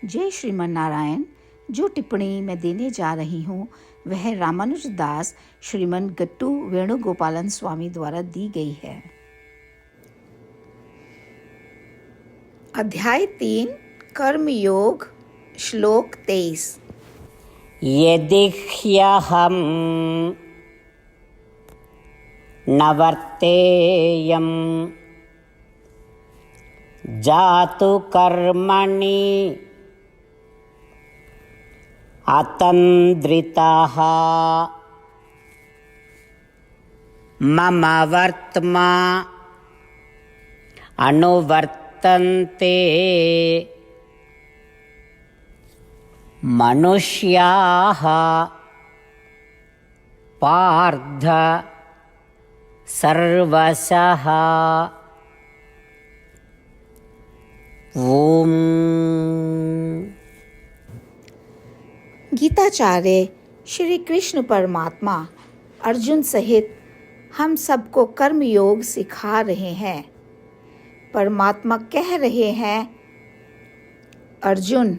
जय श्रीमन नारायण। जो टिप्पणी मैं देने जा रही हूँ वह रामानुज दास श्रीमन गट्टू वेणुगोपालन स्वामी द्वारा दी गई है। अध्याय 3 कर्म योग, श्लोक 23। यदि ह्यहं न वर्तेयं जातु कर्मणि अतन्द्रितः मम वर्त्मा अनुवर्तन्ते मनुष्याः पार्थ सर्वशः। ओम। गीताचार्य श्री कृष्ण परमात्मा अर्जुन सहित हम सबको कर्म योग सिखा रहे हैं। परमात्मा कह रहे हैं, अर्जुन,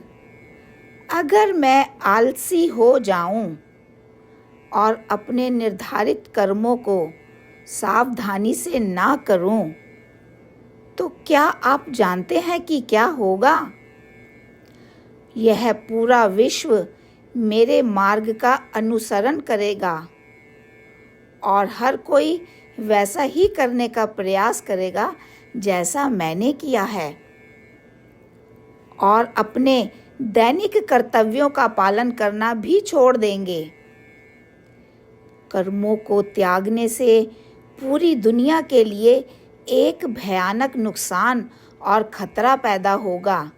अगर मैं आलसी हो जाऊं और अपने निर्धारित कर्मों को सावधानी से ना करूं, तो क्या आप जानते हैं कि क्या होगा? यह पूरा विश्व मेरे मार्ग का अनुसरण करेगा और हर कोई वैसा ही करने का प्रयास करेगा जैसा मैंने किया है, और अपने दैनिक कर्तव्यों का पालन करना भी छोड़ देंगे। कर्मों को त्यागने से पूरी दुनिया के लिए एक भयानक नुकसान और खतरा पैदा होगा।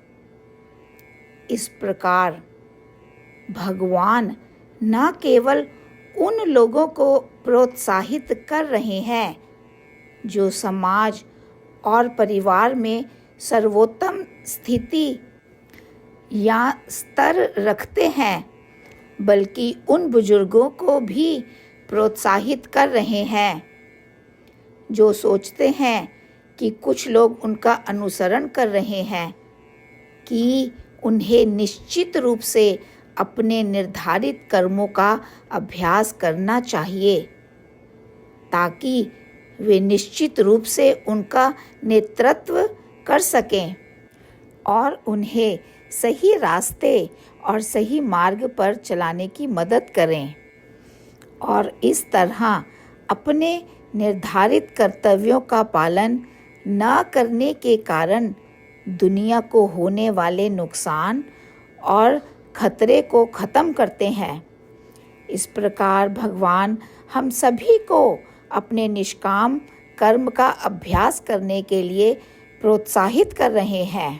इस प्रकार भगवान न केवल उन लोगों को प्रोत्साहित कर रहे हैं जो समाज और परिवार में सर्वोत्तम स्थिति या स्तर रखते हैं, बल्कि उन बुजुर्गों को भी प्रोत्साहित कर रहे हैं जो सोचते हैं कि कुछ लोग उनका अनुसरण कर रहे हैं, कि उन्हें निश्चित रूप से अपने निर्धारित कर्मों का अभ्यास करना चाहिए ताकि वे निश्चित रूप से उनका नेतृत्व कर सकें और उन्हें सही रास्ते और सही मार्ग पर चलाने की मदद करें, और इस तरह अपने निर्धारित कर्तव्यों का पालन न करने के कारण दुनिया को होने वाले नुकसान और खतरे को खत्म करते हैं। इस प्रकार भगवान हम सभी को अपने निष्काम कर्म का अभ्यास करने के लिए प्रोत्साहित कर रहे हैं,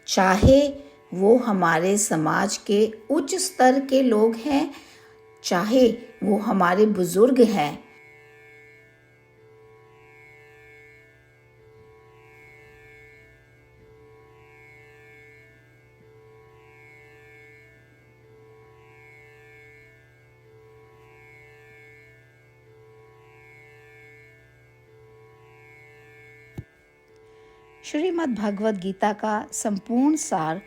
चाहे वो हमारे समाज के उच्च स्तर के लोग हैं, चाहे वो हमारे बुजुर्ग हैं। श्रीमद् भगवद गीता का संपूर्ण सार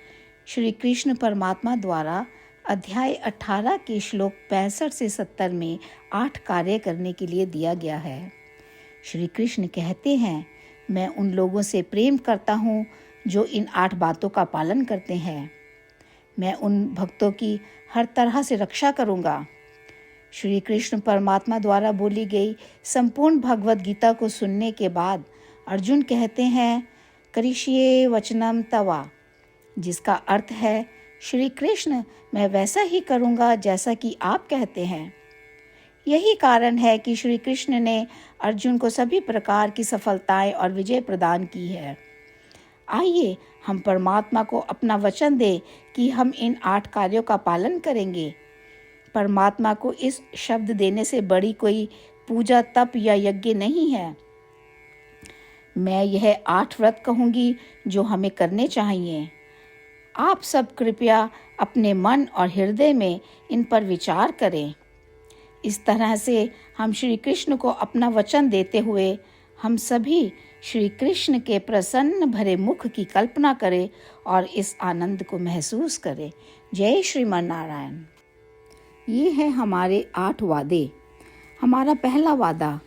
श्री कृष्ण परमात्मा द्वारा अध्याय 18 के श्लोक 65 से 70 में 8 कार्य करने के लिए दिया गया है। श्री कृष्ण कहते हैं, मैं उन लोगों से प्रेम करता हूँ जो इन 8 बातों का पालन करते हैं। मैं उन भक्तों की हर तरह से रक्षा करूँगा। श्री कृष्ण परमात्मा द्वारा बोली गई संपूर्ण भगवद गीता को सुनने के बाद अर्जुन कहते हैं, करिष्ये वचनम तवा, जिसका अर्थ है, श्री कृष्ण, मैं वैसा ही करूँगा जैसा कि आप कहते हैं। यही कारण है कि श्री कृष्ण ने अर्जुन को सभी प्रकार की सफलताएं और विजय प्रदान की है। आइए हम परमात्मा को अपना वचन दें कि हम इन 8 कार्यों का पालन करेंगे। परमात्मा को इस शब्द देने से बड़ी कोई पूजा, तप या यज्ञ नहीं है। मैं यह 8 व्रत कहूँगी जो हमें करने चाहिए। आप सब कृपया अपने मन और हृदय में इन पर विचार करें। इस तरह से हम श्री कृष्ण को अपना वचन देते हुए हम सभी श्री कृष्ण के प्रसन्न भरे मुख की कल्पना करें और इस आनंद को महसूस करें। जय श्रीमन नारायण। ये है हमारे 8 वादे। हमारा पहला वादा,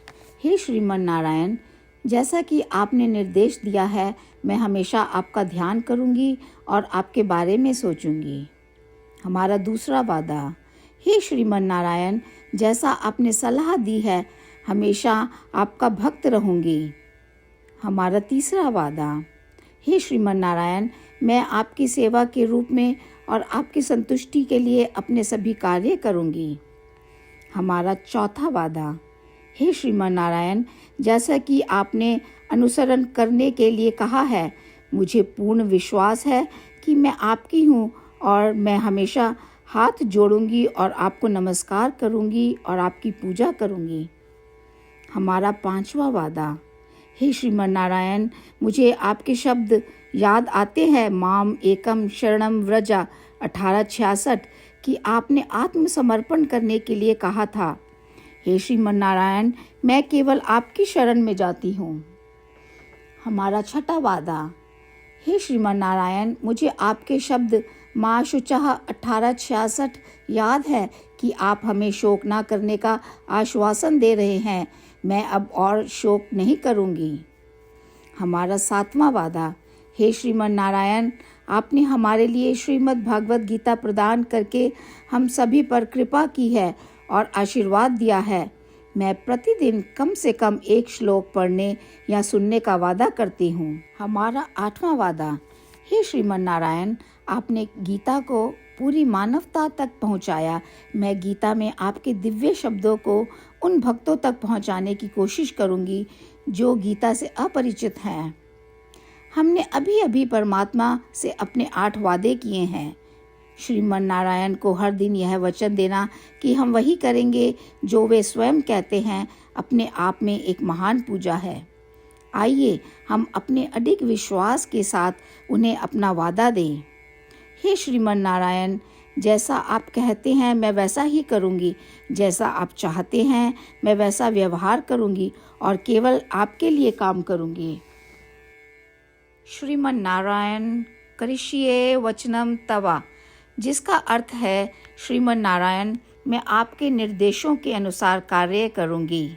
हे श्रीमन नारायण, जैसा कि आपने निर्देश दिया है, मैं हमेशा आपका ध्यान करूंगी और आपके बारे में सोचूंगी। हमारा दूसरा वादा, हे श्रीमन नारायण, जैसा आपने सलाह दी है, हमेशा आपका भक्त रहूंगी। हमारा तीसरा वादा, हे श्रीमन नारायण, मैं आपकी सेवा के रूप में और आपकी संतुष्टि के लिए अपने सभी कार्य करूंगी। हमारा चौथा वादा, हे श्रीमन नारायण, जैसा कि आपने अनुसरण करने के लिए कहा है, मुझे पूर्ण विश्वास है कि मैं आपकी हूँ और मैं हमेशा हाथ जोड़ूंगी और आपको नमस्कार करूंगी और आपकी पूजा करूंगी। हमारा पांचवा वादा, हे श्रीमन नारायण, मुझे आपके शब्द याद आते हैं, माम एकम शरणम व्रजा 1866, कि आपने आत्मसमर्पण करने के लिए कहा था। हे श्रीमन नारायण, मैं केवल आपकी शरण में जाती हूँ। हमारा छठा वादा, हे श्रीमन नारायण, मुझे आपके शब्द माँ शुचः 1866 याद है कि आप हमें शोक ना करने का आश्वासन दे रहे हैं। मैं अब और शोक नहीं करूँगी। हमारा सातवां वादा, हे श्रीमन नारायण, आपने हमारे लिए श्रीमद् भागवत गीता प्रदान करके हम सभी पर कृपा की है और आशीर्वाद दिया है। मैं प्रतिदिन कम से कम 1 श्लोक पढ़ने या सुनने का वादा करती हूँ। हमारा 8वां वादा, हे श्रीमन नारायण, आपने गीता को पूरी मानवता तक पहुँचाया। मैं गीता में आपके दिव्य शब्दों को उन भक्तों तक पहुँचाने की कोशिश करूँगी जो गीता से अपरिचित हैं। हमने अभी अभी परमात्मा से अपने 8 वादे किए हैं। श्रीमन नारायण को हर दिन यह वचन देना कि हम वही करेंगे जो वे स्वयं कहते हैं, अपने आप में एक महान पूजा है। आइए हम अपने अडिग विश्वास के साथ उन्हें अपना वादा दें। हे श्रीमन नारायण, जैसा आप कहते हैं मैं वैसा ही करूँगी, जैसा आप चाहते हैं मैं वैसा व्यवहार करूँगी और केवल आपके लिए काम करूँगी। श्रीमन नारायण करिष्ये वचनम तवा, जिसका अर्थ है, श्रीमन नारायण, मैं आपके निर्देशों के अनुसार कार्य करूँगी।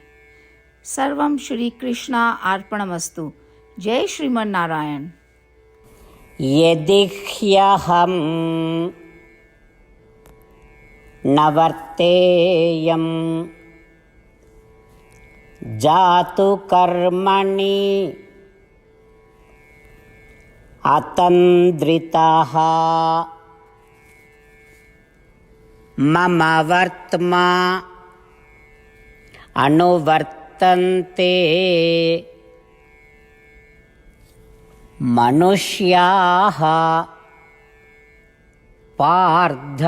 सर्वम श्री कृष्णा अर्पणमस्तु। जय श्रीमन नारायण। यदि ह्यहं न वर्तेयं जातु कर्मणि अतन्द्रितः मम वर्त्मा अनुवर्तन्ते मनुष्याः पार्थ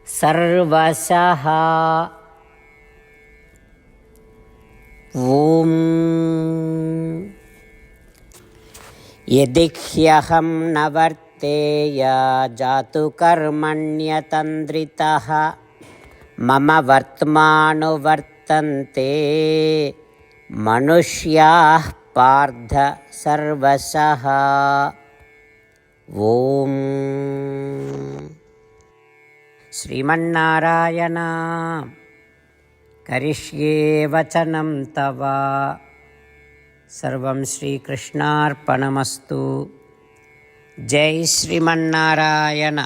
सर्वशः। ॐ यदि ह्यहं न वर्तेय जातु कर्मण्यतन्द्रितः मम वर्त्मानुवर्तन्ते मनुष्याः पार्थ सर्वशः। ॐ श्रीमन्नारायण करिष्ये वचनं तव। सर्वं श्रीकृष्णार्पणमस्तु। जय श्रीमन्नारायण।